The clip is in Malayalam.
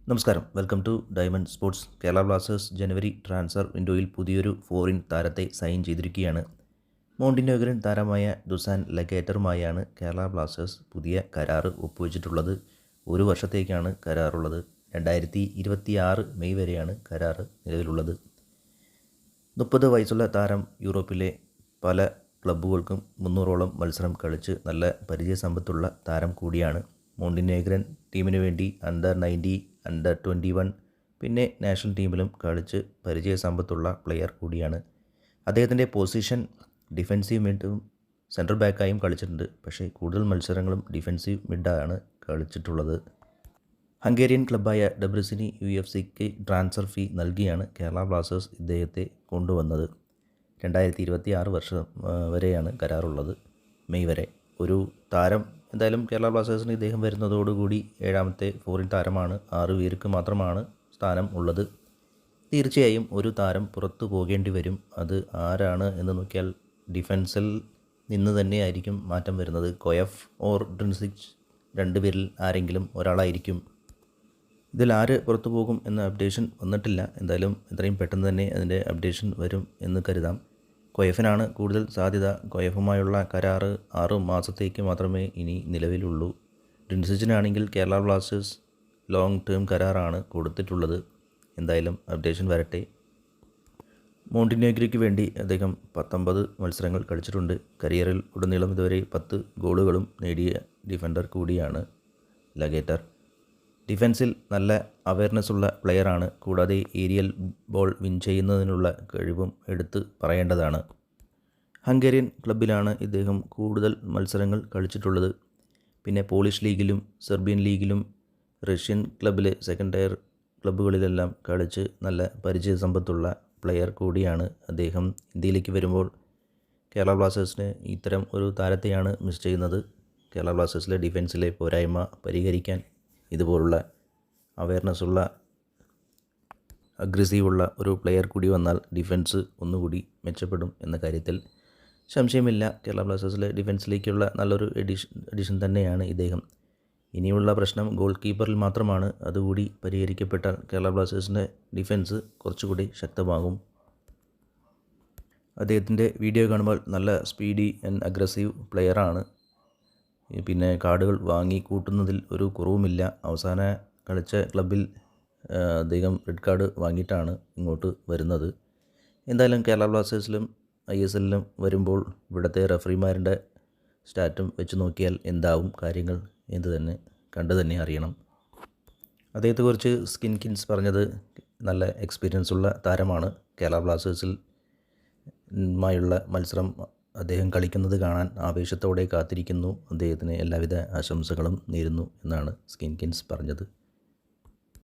നമസ്കാരം. Welcome to diamond sports. Kerala Blasters ജനുവരി ട്രാൻസ്ഫർ വിൻഡോയിൽ പുതിയൊരു ഫോറിൻ താരത്തെ സൈൻ ചെയ്തിരിക്കുകയാണ്. മോണ്ടിനെഗ്രൻ താരമായ ദുസാൻ ലഗേറ്ററുമായാണ് കേരള ബ്ലാസ്റ്റേഴ്സ് പുതിയ കരാർ ഒപ്പുവെച്ചിട്ടുള്ളത്. 1 വർഷത്തേക്കാണ് കരാറുള്ളത്. 2026 മെയ് വരെയാണ് കരാർ നിലവിലുള്ളത്. 30 വയസ്സുള്ള താരം യൂറോപ്പിലെ പല ക്ലബ്ബുകൾക്കും 300ഓളം മത്സരം കളിച്ച് നല്ല പരിചയസമ്പത്തുള്ള താരം കൂടിയാണ്. മോണ്ടിനെഗ്രൻ ടീമിന് വേണ്ടി അണ്ടർ-19, അണ്ടർ-21 പിന്നെ നാഷണൽ ടീമിലും കളിച്ച് പരിചയസമ്പത്തുള്ള പ്ലെയർ കൂടിയാണ്. അദ്ദേഹത്തിൻ്റെ പൊസിഷൻ ഡിഫൻസീവ് മിഡും സെൻട്രൽ ബാക്കായും കളിച്ചിട്ടുണ്ട്. പക്ഷേ കൂടുതൽ മത്സരങ്ങളും ഡിഫൻസീവ് മിഡാണ് കളിച്ചിട്ടുള്ളത്. ഹംഗേറിയൻ ക്ലബ്ബായ ഡെബ്രിസിനി UFCക്ക് ട്രാൻസ്ഫർ ഫീ നൽകിയാണ് കേരള ബ്ലാസ്റ്റേഴ്സ് ഇദ്ദേഹത്തെ കൊണ്ടുവന്നത്. 2026 വർഷം വരെയാണ് കരാറുള്ളത്, മെയ് വരെ. ഒരു താരം എന്തായാലും കേരള ബ്ലാസ്റ്റേഴ്സിന് ഇദ്ദേഹം വരുന്നതോടുകൂടി 7ാമത്തെ ഫോറിൻ താരമാണ്. 6 പേർക്ക് മാത്രമാണ് സ്ഥാനം ഉള്ളത്. തീർച്ചയായും ഒരു താരം പുറത്തു പോകേണ്ടി വരും. അത് ആരാണ് എന്ന് നോക്കിയാൽ ഡിഫൻസിൽ നിന്ന് തന്നെയായിരിക്കും മാറ്റം വരുന്നത്. കൊയഫ് ഓർ ഡ്രിൻസിച്ച്, 2 പേരിൽ ആരെങ്കിലും ഒരാളായിരിക്കും. ഇതിൽ ആര് പുറത്തു പോകും എന്ന അപ്ഡേഷൻ വന്നിട്ടില്ല. എന്തായാലും എത്രയും പെട്ടെന്ന് തന്നെ അതിൻ്റെ അപ്ഡേഷൻ വരും എന്ന് കരുതാം. കൊയഫിനാണ് കൂടുതൽ സാധ്യത. കൊയഫുമായുള്ള കരാർ 6 മാസത്തേക്ക് മാത്രമേ ഇനി നിലവിലുള്ളൂ. ഡ്രിൻസിച്ചിനാണെങ്കിൽ കേരള ബ്ലാസ്റ്റേഴ്സ് ലോങ് ടേം കരാറാണ് കൊടുത്തിട്ടുള്ളത്. എന്തായാലും അപ്ഡേഷൻ വരട്ടെ. മോണ്ടിനെഗ്രോയ്ക്ക് വേണ്ടി അദ്ദേഹം 19 മത്സരങ്ങൾ കളിച്ചിട്ടുണ്ട്. കരിയറിൽ ഉടനീളം ഇതുവരെ 10 ഗോളുകളും നേടിയ ഡിഫൻഡർ കൂടിയാണ് ലഗേറ്റർ. ഡിഫൻസിൽ നല്ല അവയർനെസ് ഉള്ള പ്ലെയറാണ്. കൂടാതെ ഏരിയൽ ബോൾ വിൻ ചെയ്യുന്നതിനുള്ള കഴിവും എടുത്ത് പറയേണ്ടതാണ്. ഹംഗേറിയൻ ക്ലബ്ബിലാണ് ഇദ്ദേഹം കൂടുതൽ മത്സരങ്ങൾ കളിച്ചിട്ടുള്ളത്. പിന്നെ പോളിഷ് ലീഗിലും സെർബിയൻ ലീഗിലും റഷ്യൻ ക്ലബ്ബിലെ സെക്കൻഡ് ടയർ ക്ലബ്ബുകളിലെല്ലാം കളിച്ച് നല്ല പരിചയസമ്പത്തുള്ള പ്ലെയർ കൂടിയാണ് അദ്ദേഹം. ഇന്ത്യയിലേക്ക് വരുമ്പോൾ കേരള ബ്ലാസ്റ്റേഴ്സിന് ഇത്തരം ഒരു താരത്തെയാണ് മിസ് ചെയ്യുന്നത്. കേരള ബ്ലാസ്റ്റേഴ്സിലെ ഡിഫൻസിലെ പോരായ്മ പരിഹരിക്കാൻ ഇതുപോലുള്ള അവയർനെസ്സുള്ള അഗ്രസീവുള്ള ഒരു പ്ലെയർ കൂടി വന്നാൽ ഡിഫൻസ് ഒന്നുകൂടി മെച്ചപ്പെടും എന്ന കാര്യത്തിൽ സംശയമില്ല. കേരള ബ്ലാസ്റ്റേഴ്സിലെ ഡിഫൻസിലേക്കുള്ള നല്ലൊരു എഡിഷൻ തന്നെയാണ് ഇദ്ദേഹം. ഇനിയുള്ള പ്രശ്നം ഗോൾ കീപ്പറിൽ മാത്രമാണ്. അതുകൂടി പരിഹരിക്കപ്പെട്ടാൽ കേരള ബ്ലാസ്റ്റേഴ്സിൻ്റെ ഡിഫൻസ് കുറച്ചുകൂടി ശക്തമാകും. അദ്ദേഹത്തിൻ്റെ വീഡിയോ കാണുമ്പോൾ നല്ല സ്പീഡി ആൻഡ് അഗ്രസീവ് പ്ലെയറാണ്. പിന്നെ കാർഡുകൾ വാങ്ങി കൂട്ടുന്നതിൽ ഒരു കുറവുമില്ല. അവസാന കളിച്ച ക്ലബ്ബിൽ അദ്ദേഹം റെഡ് കാർഡ് വാങ്ങിയിട്ടാണ് ഇങ്ങോട്ട് വരുന്നത്. എന്തായാലും കേരള ബ്ലാസ്റ്റേഴ്സിലും ISLലും വരുമ്പോൾ ഇവിടുത്തെ റഫറിമാരുടെ സ്റ്റാറ്റും വെച്ച് നോക്കിയാൽ എന്താവും കാര്യങ്ങൾ എന്ന് തന്നെ കണ്ടു തന്നെ അറിയണം. അദ്ദേഹത്തെക്കുറിച്ച് സ്കിൻകിൻസ് പറഞ്ഞത് നല്ല എക്സ്പീരിയൻസ് ഉള്ള താരമാണ്. കേരള ബ്ലാസ്റ്റേഴ്സിൽ മായുള്ള മത്സരം അദ്ദേഹം കളിക്കുന്നത് കാണാൻ ആവേശത്തോടെ കാത്തിരിക്കുന്നു. അദ്ദേഹത്തിന് എല്ലാവിധ ആശംസകളും നേരുന്നു എന്നാണ് സ്കിൻകിൻസ് പറഞ്ഞത്.